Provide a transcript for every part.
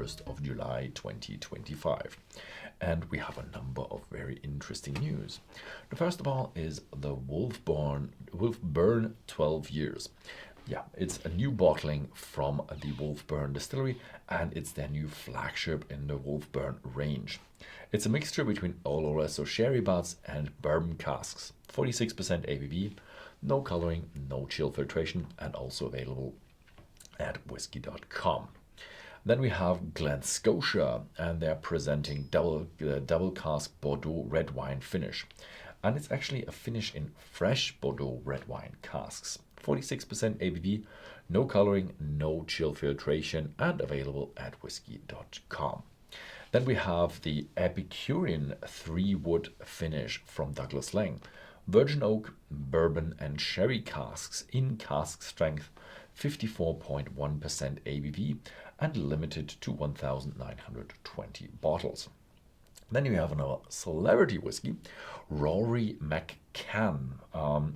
1st of July 2025. And we have a number of very interesting news. The first of all is the Wolfburn 12 years. Yeah, it's a new bottling from the Wolfburn Distillery, and it's their new flagship in the Wolfburn range. It's a mixture between Oloroso sherry butts and bourbon casks. 46% ABV, no coloring, no chill filtration, and also available at Whisky.com. Then we have Glen, Scotia, and they're presenting double cask Bordeaux red wine finish. And it's actually a finish in fresh Bordeaux red wine casks. 46% ABV, no coloring, no chill filtration, and available at Whisky.com. Then we have the Epicurean 3-wood finish from Douglas Laing. Virgin oak, bourbon, and sherry casks in cask strength, 54.1% ABV, and limited to 1,920 bottles. Then you have another celebrity whiskey, Rory McCann.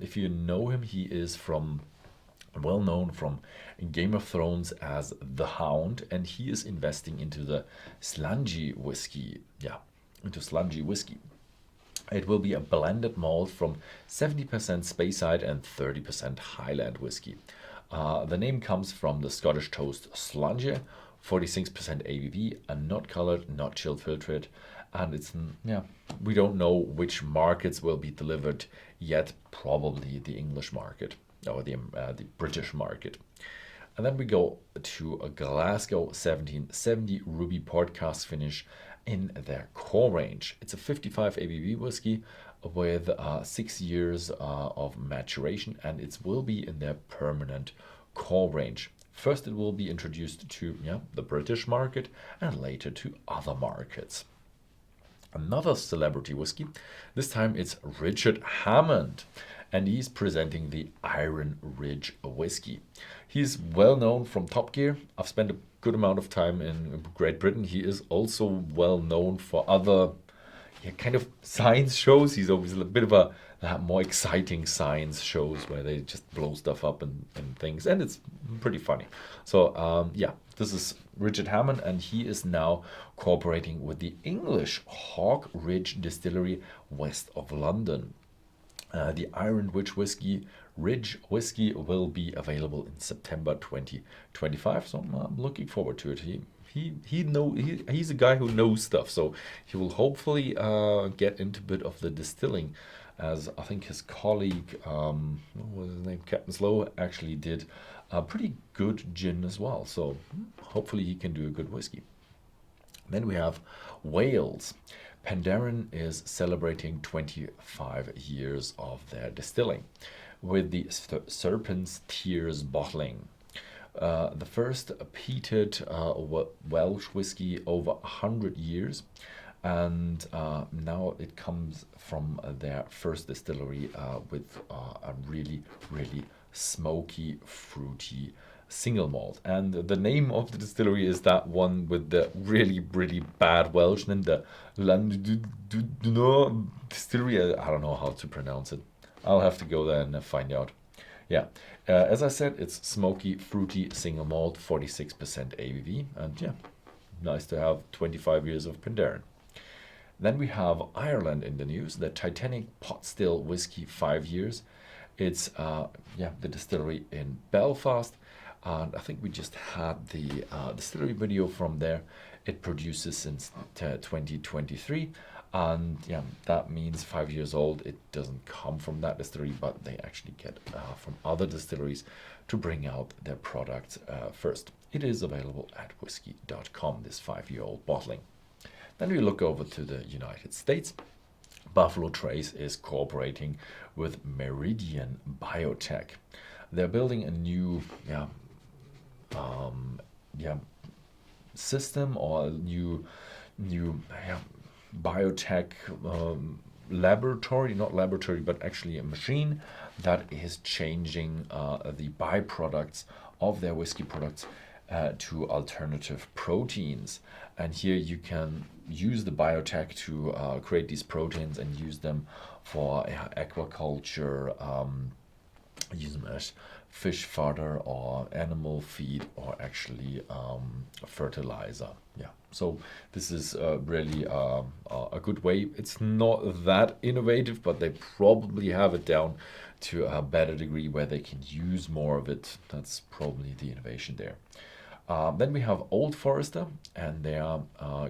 If you know him, he is well known from Game of Thrones as the Hound, and he is investing into the Slanj whiskey. Yeah, into Slanj whiskey. It will be a blended malt from 70% Speyside and 30% Highland whiskey. The name comes from the Scottish toast Slanj, 46% ABV, and not colored, not chill filtered. And it's, we don't know which markets will be delivered yet, probably the English market or the British market. And then we go to a Glasgow 1770 Ruby Port cask finish in their core range. It's a 55 ABV whiskey with 6 years of maturation, and it will be in their permanent core range. First, it will be introduced to the British market and later to other markets. Another celebrity whiskey, this time it's Richard Hammond, and he's presenting the Iron Ridge whiskey. He's well known from Top Gear. I've spent a good amount of time in Great Britain. He is also well known for other kind of science shows. He's always a bit of a more exciting science shows where they just blow stuff up and things, and it's pretty funny. So this is Richard Hammond, and he is now cooperating with the English Hawk Ridge Distillery west of London. The Iron Ridge whiskey will be available in September 2025, so I'm looking forward to it. He's a guy who knows stuff, so he will hopefully get into a bit of the distilling, as I think his colleague, what was his name, Captain Slow, actually did a pretty good gin as well. So hopefully he can do a good whiskey. Then we have Wales. Penderyn is celebrating 25 years of their distilling with the Serpent's Tears bottling. The first peated Welsh whiskey over 100 years, and now it comes from their first distillery with a really, really smoky, fruity single malt. And the name of the distillery is that one with the really, really bad Welsh name, the Llandudno Distillery. I don't know how to pronounce it. I'll have to go there and find out. Yeah, as I said, it's smoky, fruity, single malt, 46% ABV, and nice to have 25 years of Penderyn. Then we have Ireland in the news, the Titanic Pot Still Whiskey 5 years. It's the distillery in Belfast, and I think we just had the distillery video from there. It produces since 2023. And that means 5 years old. It doesn't come from that distillery, but they actually get from other distilleries to bring out their products first. It is available at Whisky.com, this 5-year-old bottling. Then we look over to the United States. Buffalo Trace is cooperating with Meridian Biotech. They're building a new system, or a new biotech laboratory, not laboratory, but actually a machine that is changing the byproducts of their whiskey products to alternative proteins. And here you can use the biotech to create these proteins and use them for aquaculture, use them as fish fodder or animal feed or actually fertilizer. Yeah, so this is really a good way. It's not that innovative, but they probably have it down to a better degree where they can use more of it. That's probably the innovation there. Then we have Old Forester, and they are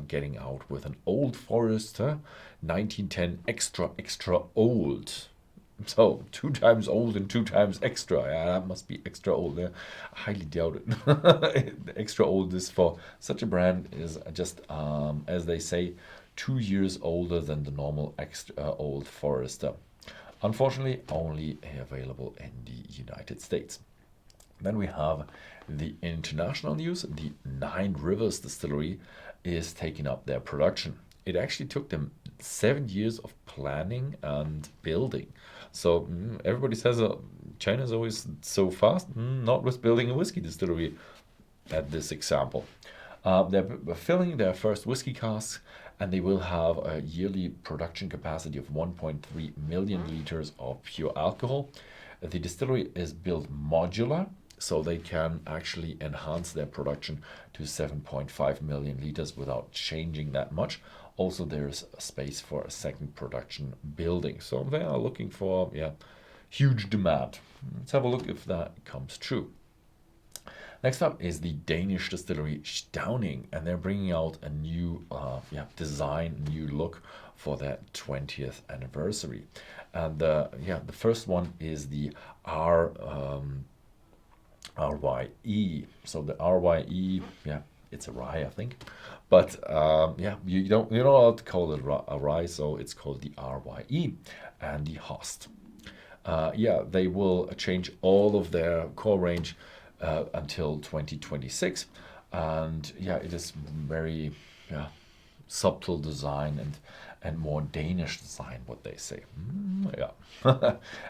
getting out with an Old Forester 1910 extra extra old. So 2 times old and 2 times extra. Yeah, that must be extra old. Yeah, I highly doubt it. Extra old is for such a brand is just as they say, 2 years older than the normal extra Old Forester. Unfortunately, only available in the United States. Then we have the international news. The Rivers Distillery is taking up their production. It actually took them 7 years of planning and building. So everybody says China's always so fast. Not with building a whiskey distillery at this example. They're filling their first whiskey casks, and they will have a yearly production capacity of 1.3 million liters of pure alcohol. The distillery is built modular, so they can actually enhance their production to 7.5 million liters without changing that much. Also, there's a space for a second production building. So they are looking for huge demand. Let's have a look if that comes true. Next up is the Danish distillery Stauning, and they're bringing out a new design, new look for their 20th anniversary. And the first one is the RYE. So the RYE, it's a rye, I think. But you're not allowed to call it a rye, so it's called the RYE and the Host. They will change all of their core range until 2026, and it is very subtle design and more Danish design, what they say.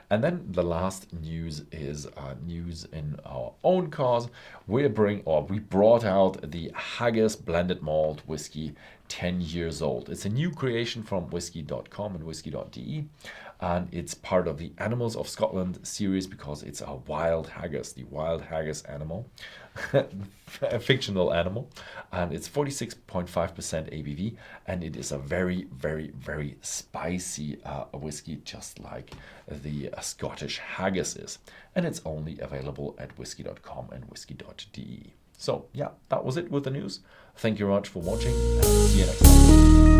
And then the last news is news in our own cause. We brought out the Haggis blended malt whiskey, 10 years old. It's a new creation from Whisky.com and Whisky.de, and it's part of the Animals of Scotland series because it's a wild haggis, the wild haggis animal, a fictional animal, and it's 46.5% ABV, and it is a very, very, very spicy whiskey, just like the Scottish haggis is, and it's only available at Whisky.com and Whisky.de. So that was it with the news. Thank you very much for watching, and see you next time.